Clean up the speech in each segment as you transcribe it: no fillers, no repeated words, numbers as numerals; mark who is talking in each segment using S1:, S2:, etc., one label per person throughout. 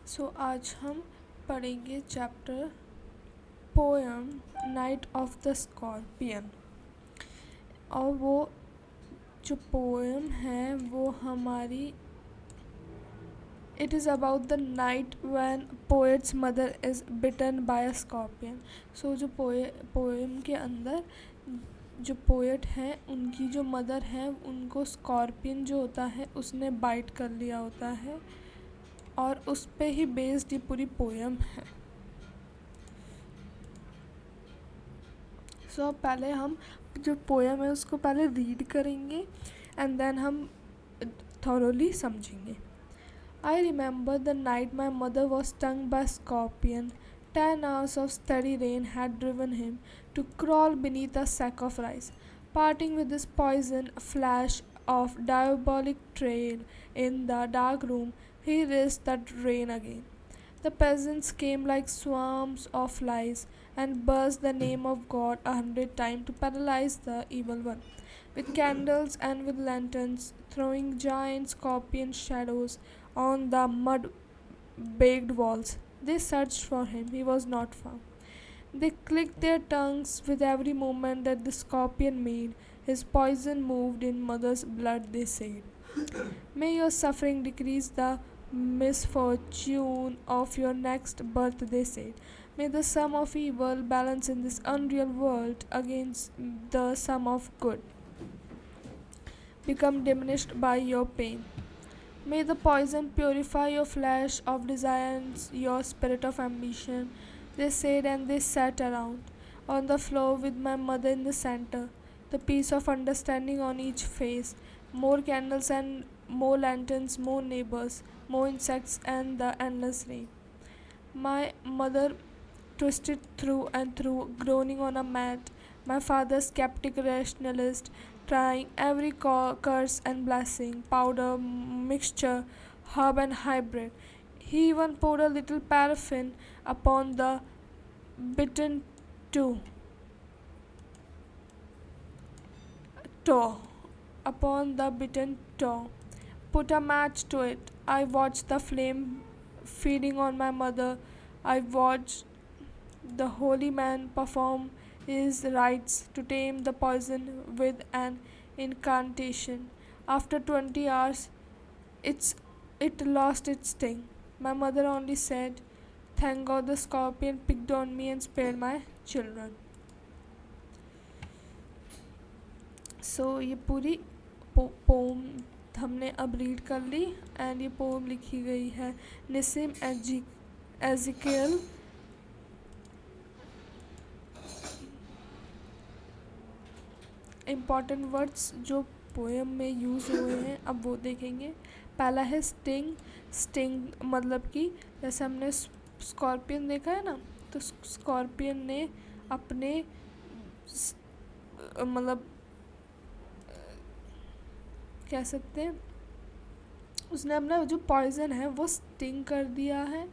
S1: सो आज हम पढ़ेंगे chapter poem night of the scorpion. और वो जो पोएम है वो हमारी it is about the night when poet's mother is bitten by a scorpion. So जो पोएम के अंदर जो पोएट हैं उनकी जो मदर है उनको स्कॉर्पियन जो होता है उसने बाइट कर लिया होता है, और उस पे ही बेस्ड ये पूरी पोएम है। सो पहले हम जो पोएम है उसको पहले रीड करेंगे एंड देन हम थॉरोली समझेंगे। I remember the night my mother was stung by a scorpion. 10 hours of steady rain had driven him to crawl beneath a sack of rice. Parting with his poison, a flash of diabolic trail in the dark room, he risked the rain again. The peasants came like swarms of flies and buzzed the name of God 100 times to paralyze the evil one. With candles and with lanterns, throwing giant scorpion shadows on the mud baked walls, they searched for him. He was not found. They clicked their tongues with every movement that the scorpion made. His poison moved in mother's blood, they said. May your suffering decrease the misfortune of your next birth, they said. May the sum of evil balance in this unreal world against the sum of good become diminished by your pain. May the poison purify your flesh of desires, your spirit of ambition, they said, and they sat around on the floor with my mother in the center, the piece of understanding on each face, more candles and more lanterns, more neighbors, more insects, and the endless rain. My mother twisted through and through, groaning on a mat. My father, skeptic rationalist, trying every curse and blessing, powder, mixture, herb, and hybrid. He even poured a little paraffin upon the bitten toe, toe, upon the bitten toe. Put a match to it. I watched the flame feeding on my mother. I watched the holy man perform his rites to tame the poison with an incantation. After 20 hours, it lost its sting. My mother only said, "Thank God the scorpion picked on me and spared my children." ये पूरी pome हमने अब read कर ली and ये pome लिखी गई है निसिम एजिकेल इम्पॉर्टेंट वर्ड्स जो पोएम में यूज़ हुए हैं अब वो देखेंगे। पहला है स्टिंग। स्टिंग मतलब कि जैसे हमने स्कॉर्पियन देखा है ना, तो स्कॉर्पियन ने अपने मतलब कह सकते हैं उसने अपना जो पॉइज़न है वो स्टिंग कर दिया है,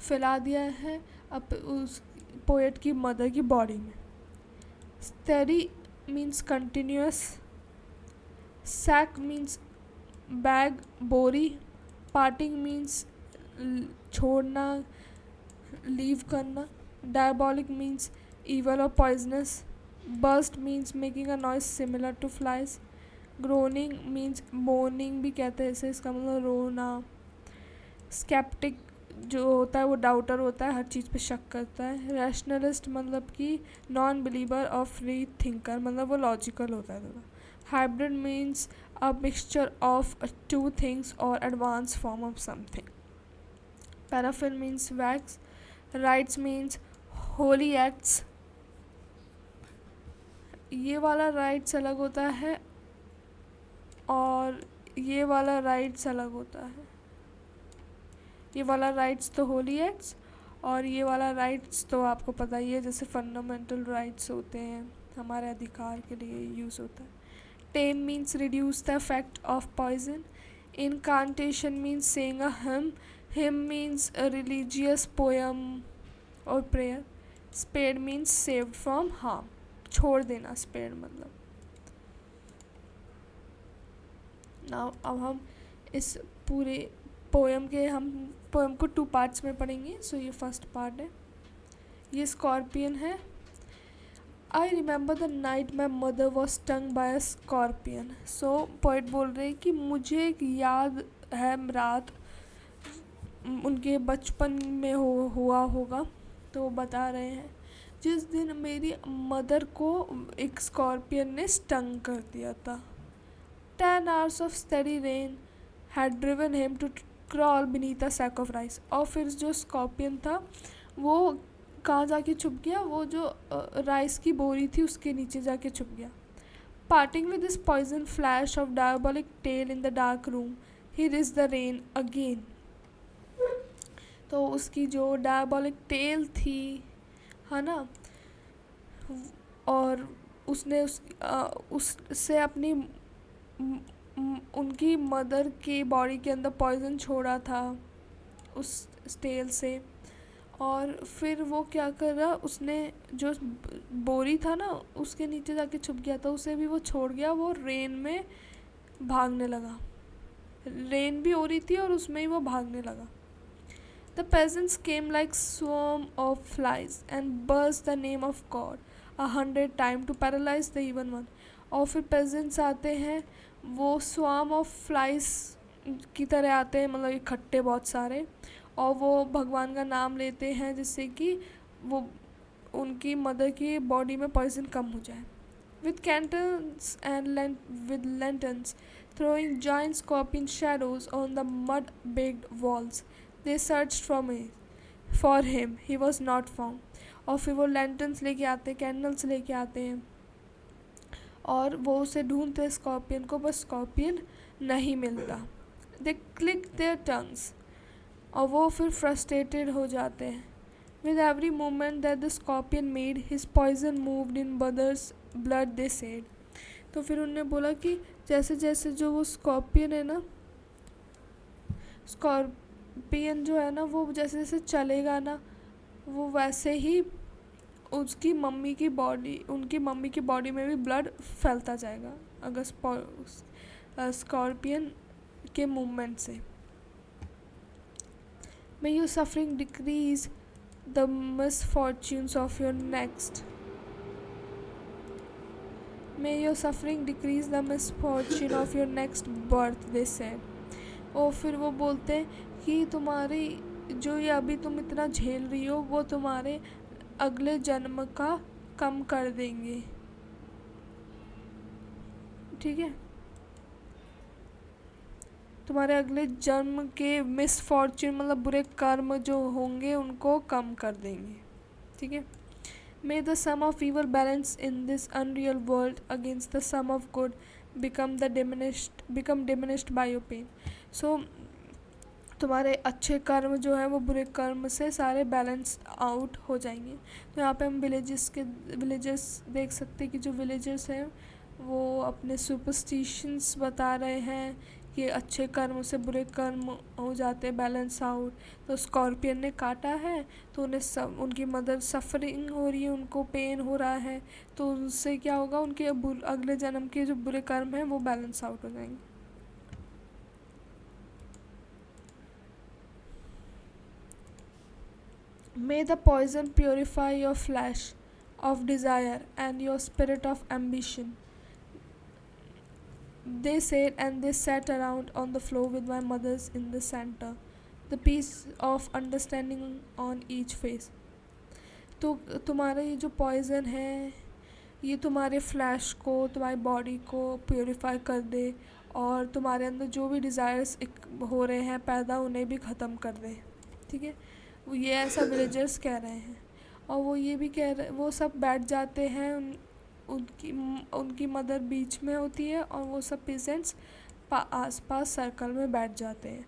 S1: फैला दिया है अब उस पोएट की मदर की बॉडी में। Steady means continuous, sack means bag, बोरी, parting means छोड़ना, leave करना, diabolic means evil or poisonous, burst means making a noise similar to flies, groaning means moaning भी कहते हैं इसे, इसका मतलब रोना। skeptic जो होता है वो डाउटर होता है, हर चीज़ पे शक करता है। रैशनलिस्ट मतलब कि नॉन बिलीवर और फ्री थिंकर मतलब वो लॉजिकल होता है थोड़ा। Hybrid means a mixture of two things और advance form of something. Paraffin means wax. Rites means holy acts. ये वाला राइट्स अलग होता है और ये वाला राइट्स अलग होता है। ये वाला राइट्स तो होली एक्ट्स और ये वाला राइट्स तो आपको पता ही है जैसे फंडामेंटल राइट्स होते हैं, हमारे अधिकार के लिए यूज़ होता है। Tame means reduce the effect of poison. Incantation means saying a hymn. Hymn means a religious poem और prayer. Spared means saved from harm, छोड़ देना स्पेड मतलब। नाउ अब हम इस पूरे हम पोएम को 2 पार्ट्स में पढ़ेंगे। सो ये फर्स्ट पार्ट है, ये स्कॉर्पियन है। I remember the night my mother was stung by a scorpion. So poet बोल रहे हैं कि मुझे एक याद है रात उनके बचपन में हुआ होगा। तो वो बता रहे हैं जिस दिन मेरी मदर को एक स्कॉर्पियन ने स्टंग कर दिया था। 10 hours of steady rain had driven him to crawl beneath a sack of rice। और फिर जो स्कॉर्पियन था वो कहाँ जाके छुप गया, वो जो राइस की बोरी थी उसके नीचे जाके छुप गया। Parting with his poison flash of diabolic tail in the dark room, he risked the rain again। तो उसकी जो डायबॉलिक टेल थी, है ना, और उसने उससे अपनी उनकी मदर की बॉडी के अंदर पॉइजन छोड़ा था उस टेल से। और फिर वो क्या कर रहा, उसने जो बोरी था ना उसके नीचे जाके छुप गया था, उसे भी वो छोड़ गया। वो रेन में भागने लगा, रेन भी हो रही थी और उसमें ही वो भागने लगा। The peasants came like swarm of flies and buzzed the name of God 100 times to paralyze the evil one। और फिर peasants आते हैं, वो swarm of flies की तरह आते हैं, मतलब इकट्ठे बहुत सारे, और वो भगवान का नाम लेते हैं जिससे कि वो उनकी मदर की बॉडी में पॉइजन कम हो जाए। With candles and with lanterns throwing giant scorpion shadows on the mud-baked walls, they searched for him। He was not found। और फिर वो लैंटर्न्स लेके आते हैं, कैंडल्स लेके आते हैं और वो उसे ढूंढते स्कॉर्पियन को, बस स्कॉर्पियन नहीं मिलता। दे क्लिक देयर टंग्स, और वो फिर फ्रस्ट्रेटेड हो जाते हैं। With every moment that the scorpion made his poison moved in mother's blood, they said. तो फिर उन्होंने बोला कि जैसे जैसे जो वो स्कॉर्पियन है ना, स्कॉर्पियन जो है ना, वो जैसे जैसे चलेगा ना, वो वैसे ही उसकी मम्मी की बॉडी, उनकी मम्मी की बॉडी में भी ब्लड फैलता जाएगा अगर स्कॉर्पियन के मूवमेंट से। May your suffering decrease the misfortunes of your next, may your suffering decrease the misfortune of your next birth, they said. और फिर वो बोलते हैं कि तुम्हारी जो ये अभी तुम इतना झेल रही हो वो तुम्हारे अगले जन्म का कम कर देंगे। ठीक है, तुम्हारे अगले जन्म के मिसफॉर्च्यून मतलब बुरे कर्म जो होंगे उनको कम कर देंगे। ठीक है। May the sum of evil balance in this unreal world against the sum of good become diminished by your pain। सो तुम्हारे अच्छे कर्म जो है वो बुरे कर्म से सारे बैलेंस आउट हो जाएंगे। तो यहाँ पे हम विलेजर्स देख सकते हैं कि जो विलेजर्स हैं वो अपने सुपरस्टिशंस बता रहे हैं कि अच्छे कर्म से बुरे कर्म हो जाते हैं, बैलेंस आउट। तो स्कॉर्पियन ने काटा है तो उन्हें उनकी मदर सफरिंग हो रही है, उनको पेन हो रहा है, तो उससे क्या होगा, उनके अगले जन्म के जो बुरे कर्म हैं वो बैलेंस आउट हो जाएंगे। May the poison purify your flesh of desire and your spirit of ambition, they said, and they sat around on the floor with my mother's in the center, the piece of understanding on each face। तो तुम्हारा ये जो poison है ये तुम्हारे flash को, तुम्हारी body को प्योरीफाई कर दे और तुम्हारे अंदर जो भी डिज़ायर्स हो रहे हैं पैदा, उन्हें भी ख़त्म कर दे। ठीक है, ये ऐसा विलेजर्स कह रहे हैं। और वो ये भी कह रहे, वो सब बैठ जाते हैं, उनकी मदर बीच में होती है और वो सब पेशेंट्स आसपास सर्कल में बैठ जाते हैं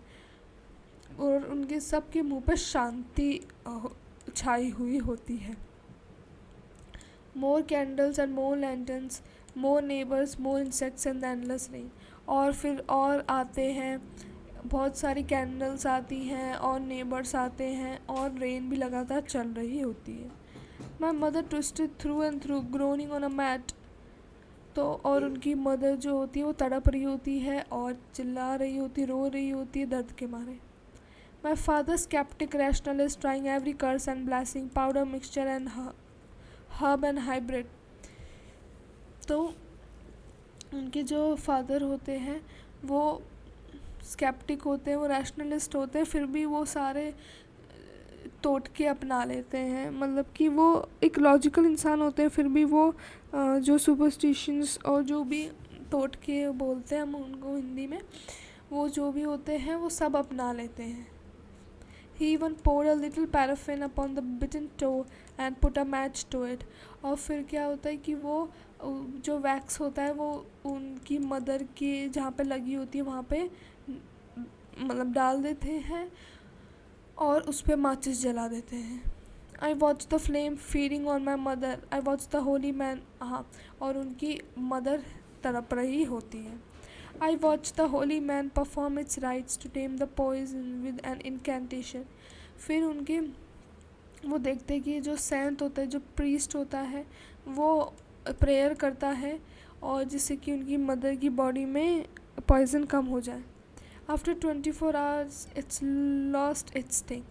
S1: और उनके सब के मुंह पे शांति छाई हुई होती है। More candles and more lanterns, more neighbours, more insects and endless rain. और फिर और आते हैं, बहुत सारी कैंडल्स आती हैं और नेबर्स आते हैं और रेन भी लगातार चल रही होती है। My mother twisted through and through groaning on a mat. तो और उनकी मदर जो होती है वो तड़प रही होती है और चिल्ला रही होती, रो रही होती है दर्द के मारे। My father skeptic rationalist trying every curse and blessing, powder mixture and herb and hybrid. तो उनके जो फादर होते हैं वो स्केप्टिक होते हैं, वो रैशनलिस्ट होते हैं, फिर भी वो सारे टोटके अपना लेते हैं, मतलब कि वो एक लॉजिकल इंसान होते हैं, फिर भी वो जो सुपरस्टिशंस और जो भी टोटके बोलते हैं हम उनको हिंदी में, वो जो भी होते हैं वो सब अपना लेते हैं. He even poured a little paraffin upon the bitten toe and put a match to it. और फिर क्या होता है कि वो जो वैक्स होता है वो उनकी मदर की जहाँ पे लगी होती है वहाँ पे मतलब डाल देते हैं और उस पर माचिस जला देते हैं. I watched the flame feeding on my mother. I watched the holy man. हाँ, और उनकी मदर तड़प रही होती है. I watched the holy man perform its rites to tame the poison with an incantation. फिर उनके वो देखते हैं कि जो सेंट होता है, जो प्रीस्ट होता है, वो प्रेयर करता है और जिससे कि उनकी मदर की बॉडी में पॉइजन कम हो जाए. After 24 hours it's lost its sting.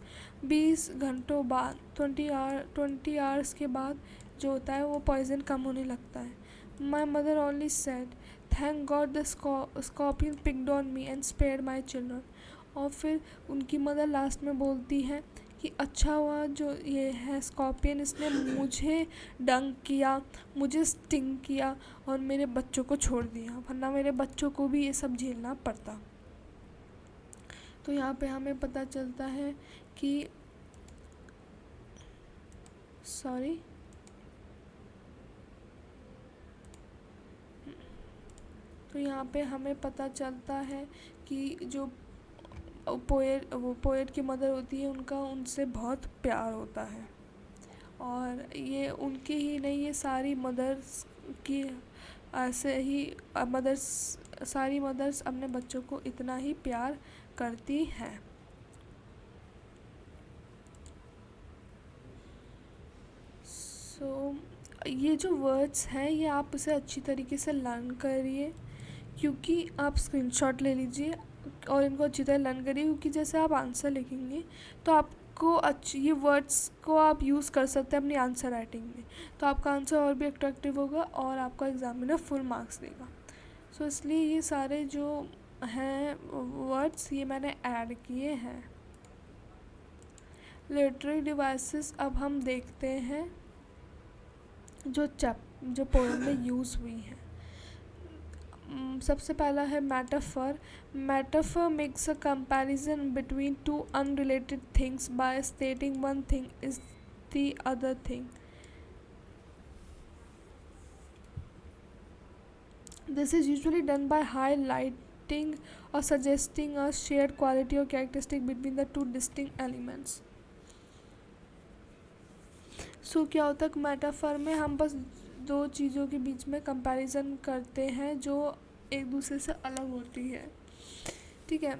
S1: 20 घंटों बाद 20 hours के बाद जो होता है वो पॉइजन कम होने लगता है. My mother only said thank God the scorpion picked on me and spared my children. और फिर उनकी मदर लास्ट में बोलती है कि अच्छा हुआ जो ये है स्कॉर्पियन, इसने मुझे डंक किया, मुझे स्टिंग किया और मेरे बच्चों को छोड़ दिया, वरना मेरे बच्चों को भी ये सब झेलना पड़ता. तो यहाँ पे हमें पता चलता है कि तो यहाँ पे हमें पता चलता है कि जो पोएट की मदर होती है उनका उनसे बहुत प्यार होता है. और ये उनके ही नहीं, ये सारी मदर्स की ऐसे ही सारी मदर्स अपने बच्चों को इतना ही प्यार करती हैं. ये जो वर्ड्स हैं ये आप इसे अच्छी तरीके से लर्न करिए, क्योंकि आप स्क्रीनशॉट ले लीजिए और इनको अच्छी तरह लर्न करिए, क्योंकि जैसे आप आंसर लिखेंगे तो आपको ये वर्ड्स को आप यूज़ कर सकते हैं अपनी आंसर राइटिंग में, तो आपका आंसर और भी अट्रैक्टिव होगा और आपका एग्जामिनर फुल मार्क्स देगा. इसलिए ये सारे जो हैं वर्ड्स ये मैंने ऐड किए हैं. लिटरेरी डिवाइसेस अब हम देखते हैं जो पोएम में यूज़ हुई हैं. सबसे पहला है metaphor. Metaphor makes a comparison between two unrelated things by स्टेटिंग one thing is the other thing. This is usually done by highlighting or suggesting a shared quality or characteristic between the two distinct elements. क्या होता है metaphor में हम बस दो चीज़ों के बीच में कंपैरिजन करते हैं जो एक दूसरे से अलग होती है. ठीक है,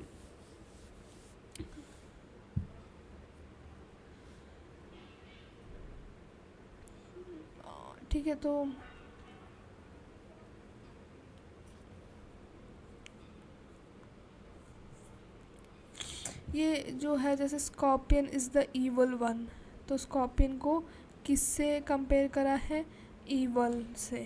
S1: तो ये जो है जैसे scorpion is the evil one, तो स्कॉर्पियन को किससे कंपेयर करा है? ईवल से,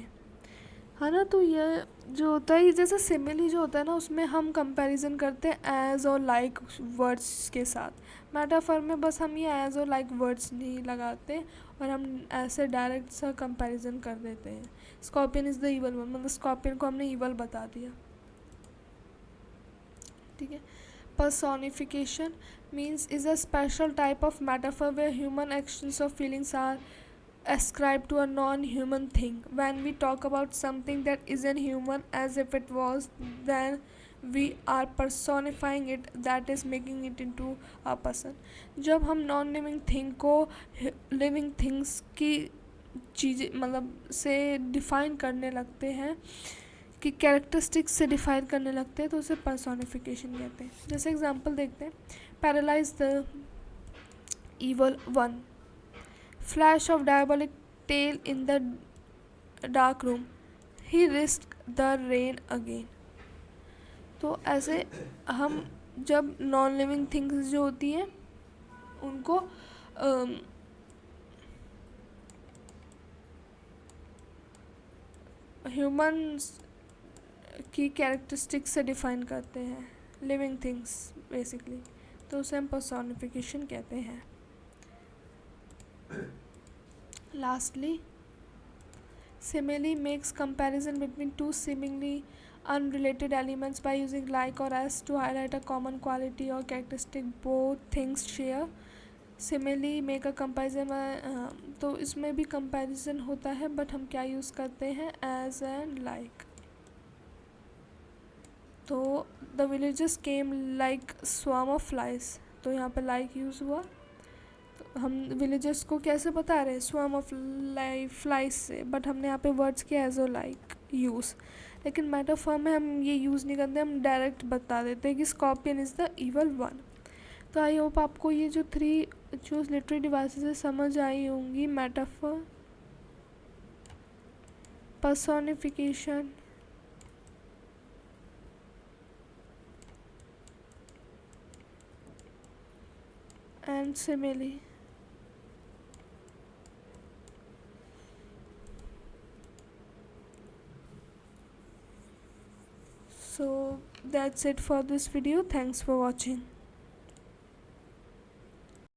S1: है ना. तो ये जो होता है जैसे सिमिली जो होता है ना उसमें हम कंपैरिजन करते हैं एज और लाइक वर्ड्स के साथ. मेटाफर में बस हम ये एज और लाइक वर्ड्स नहीं लगाते और हम ऐसे डायरेक्ट सा कंपैरिजन कर देते हैं. Scorpion is the evil one, मतलब स्कॉर्पियन को हमने ईवल बता दिया. ठीक है. Personification means is a special type of metaphor where human actions or feelings are ascribed to a non-human thing. When we talk about something that isn't human as if it was, then we are personifying it, that is making it into a person. जब हम non living thing को living things की चीज़ें मतलब से define करने लगते हैं, कि कैरेक्टरिस्टिक्स से डिफाइन करने लगते हैं, तो उसे पर्सोनिफिकेशन कहते हैं. जैसे एग्जांपल देखते हैं. Paralyse the evil one, flash of diabolic tail in the dark room, he risk the rain again. तो ऐसे हम जब नॉन लिविंग थिंग्स जो होती हैं उनको ह्यूमंस की कैरेक्टरिस्टिक्स से डिफाइन करते हैं, लिविंग थिंग्स बेसिकली, तो उसे हम पर्सोनिफिकेशन कहते हैं. Lastly, simile makes comparison between two seemingly unrelated elements by using like or as to highlight a common quality or characteristic both things share. Simile make a comparison, तो इसमें भी comparison होता है, बट हम क्या use करते हैं, as and like. तो the villagers came like swarm of flies, तो यहाँ पे लाइक यूज़ हुआ. तो हम विलेजर्स को कैसे बता रहे हैं, स्वार्म ऑफ फ्लाइज से, बट हमने यहाँ पे वर्ड्स किया एज ओ लाइक यूज़. लेकिन मेटाफर में हम ये यूज़ नहीं करते, हम डायरेक्ट बता देते हैं कि scorpion is the evil one. तो आई होप आपको ये जो 3 जो लिटरेरी डिवाइसेस है समझ आई होंगी, metaphor, personification and simile. So that's it for this video. Thanks for watching.